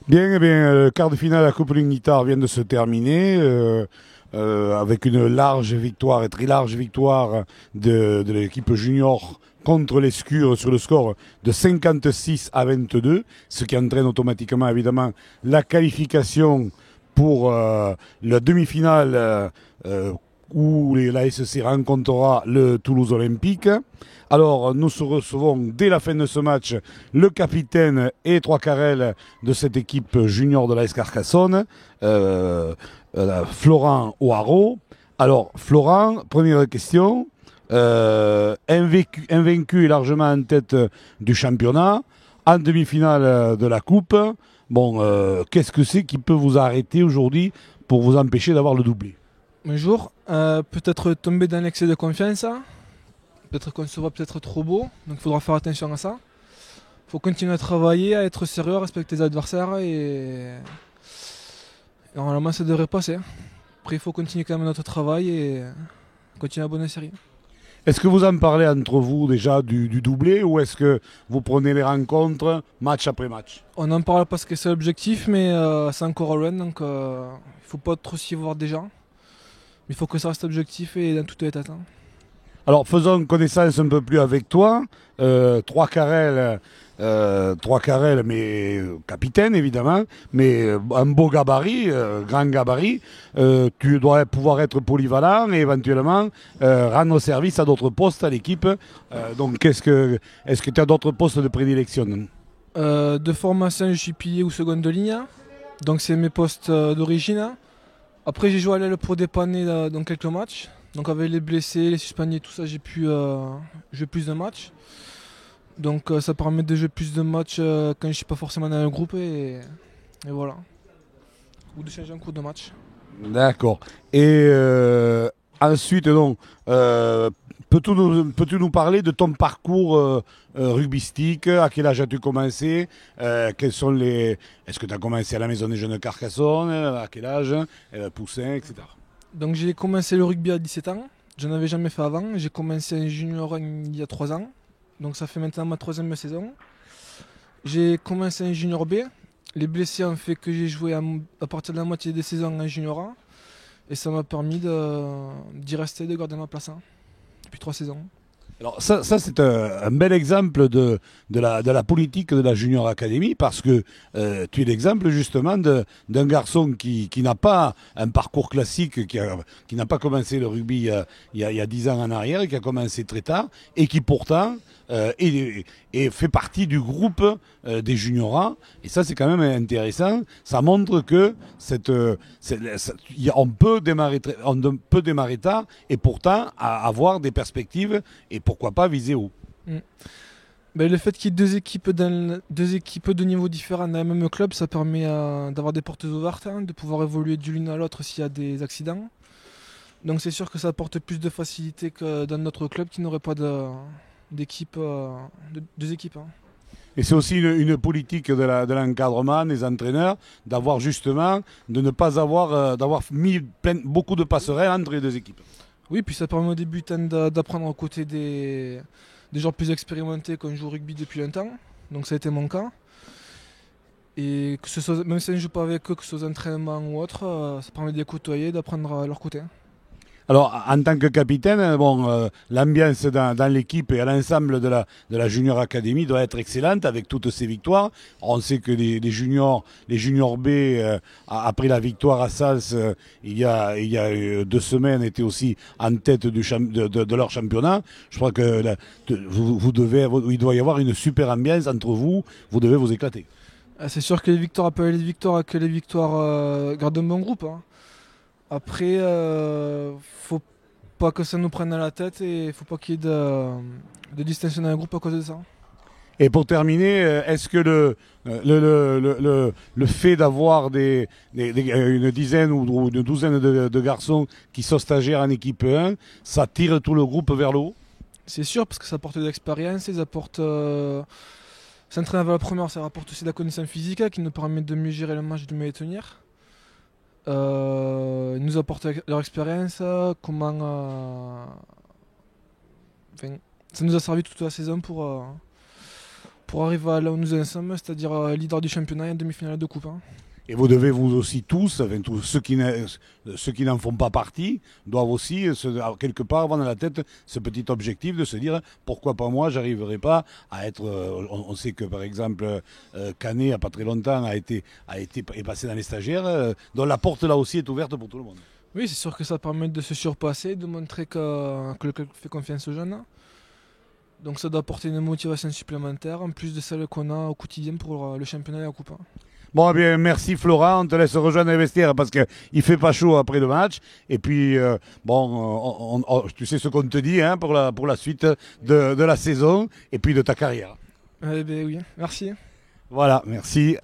Bien, eh bien, le quart de finale de la Coupe Guitar vient de se terminer avec une large victoire et très large victoire de l'équipe junior contre l'Escure sur le score de 56-22, ce qui entraîne automatiquement évidemment la qualification pour la demi-finale où la SC rencontrera le Toulouse Olympique. Alors, nous recevons dès la fin de ce match le capitaine et trois carrels de cette équipe junior de l'AS Carcassonne, Florent Oaro. Alors, Florent, première question. Invaincu et largement en tête du championnat, en demi-finale de la Coupe. Bon, qu'est-ce que c'est qui peut vous arrêter aujourd'hui pour vous empêcher d'avoir le doublé? Bonjour, peut-être tomber dans l'excès de confiance, hein. Peut-être qu'on se voit peut-être trop beau, donc il faudra faire attention à ça. Il faut continuer à travailler, à être sérieux, à respecter les adversaires et normalement ça devrait passer. Après il faut continuer quand même notre travail et continuer la bonne série. Est-ce que vous en parlez entre vous déjà du doublé ou est-ce que vous prenez les rencontres match après match? On en parle parce que c'est l'objectif, mais c'est encore loin, donc il ne faut pas trop s'y voir déjà. Mais il faut que ça reste objectif et dans tout état. Alors faisons connaissance un peu plus avec toi. Trois carrels, mais capitaine évidemment, mais un beau gabarit, grand gabarit. Tu dois pouvoir être polyvalent et éventuellement rendre service à d'autres postes à l'équipe. Donc est-ce que tu as d'autres postes de prédilection? De formation, je suis pilier ou seconde ligne, donc c'est mes postes d'origine. Après j'ai joué à l'aile pour dépanner dans quelques matchs. Donc avec les blessés, les suspendus, tout ça, j'ai pu jouer plus de matchs. Donc ça permet de jouer plus de matchs quand je suis pas forcément dans le groupe et voilà. Ou de changer un cours de match. D'accord. Et ensuite, donc, peux-tu nous parler de ton parcours rugbystique? À quel âge as-tu commencé? Quels sont les... Est-ce que tu as commencé à la Maison des Jeunes de Carcassonne? À quel âge? Poussin, etc. Donc j'ai commencé le rugby à 17 ans. Je n'avais jamais fait avant. J'ai commencé en junior il y a 3 ans. Donc ça fait maintenant ma troisième saison. J'ai commencé en junior B. Les blessés ont fait que j'ai joué à partir de la moitié des saisons en junior A. Et ça m'a permis d'y rester, de garder ma place depuis 3 saisons. Alors ça c'est un bel exemple de la politique de la Junior Academy parce que tu es l'exemple justement d'un garçon qui n'a pas un parcours classique, qui n'a pas commencé le rugby il y a 10 ans en arrière, et qui a commencé très tard et qui pourtant et fait partie du groupe des juniors. Et ça, c'est quand même intéressant. Ça montre que on peut démarrer tard et pourtant avoir des perspectives et pourquoi pas viser haut. Mm. Ben, le fait qu'il y ait deux équipes de niveaux différents dans le même club, ça permet d'avoir des portes ouvertes, hein, de pouvoir évoluer de l'une à l'autre s'il y a des accidents. Donc c'est sûr que ça apporte plus de facilité que dans notre club qui n'aurait pas d'équipe, deux équipes, hein. Et c'est aussi une politique de l'encadrement, des entraîneurs, d'avoir justement, de ne pas avoir, d'avoir mis beaucoup de passerelles entre les deux équipes. Oui, puis ça permet aux débutants d'apprendre aux côtés des gens plus expérimentés qui ont joué au rugby depuis longtemps. Donc ça a été mon cas. Et que ce soit, même si je ne joue pas avec eux, que ce soit aux entraînements ou autre, ça permet de les côtoyer, d'apprendre à leur côté. Alors, en tant que capitaine, bon, l'ambiance dans l'équipe et à l'ensemble de la Junior Academy doit être excellente avec toutes ces victoires. On sait que les juniors B, après la victoire à Sals, il y a 2 semaines, étaient aussi en tête de leur championnat. Je crois que il doit y avoir une super ambiance entre vous. Vous devez vous éclater. C'est sûr que les victoires appellent les victoires, que les victoires gardent un bon groupe, hein. Après, faut pas que ça nous prenne à la tête et faut pas qu'il y ait de distinction dans le groupe à cause de ça. Et pour terminer, est-ce que le fait d'avoir une dizaine ou une douzaine de garçons qui sont stagiaires en équipe 1, ça tire tout le groupe vers le haut? C'est sûr, parce que ça apporte de l'expérience, ça apporte. S'entraîner avec la première, ça apporte aussi de la connaissance physique qui nous permet de mieux gérer le match, de mieux les tenir. Ils nous apportent leur expérience, comment. Enfin, ça nous a servi toute la saison pour pour arriver à là où nous en sommes, c'est-à-dire leader du championnat et en demi-finale de coupe. Et vous devez vous aussi tous, enfin, tous ceux qui n'en font pas partie, doivent aussi quelque part avoir dans la tête ce petit objectif de se dire pourquoi pas moi, j'arriverai pas à être. On sait que par exemple Canet, il n'y a pas très longtemps, est passé dans les stagiaires, dont la porte là aussi est ouverte pour tout le monde. Oui, c'est sûr que ça permet de se surpasser, de montrer que le club fait confiance aux jeunes. Donc ça doit apporter une motivation supplémentaire, en plus de celle qu'on a au quotidien pour le championnat et la coupe. Bon, eh bien, merci Florent, on te laisse rejoindre les vestiaires parce qu'il fait pas chaud après le match. Et puis, tu sais ce qu'on te dit pour la suite de la saison et puis de ta carrière. Eh bien oui, merci. Voilà, merci.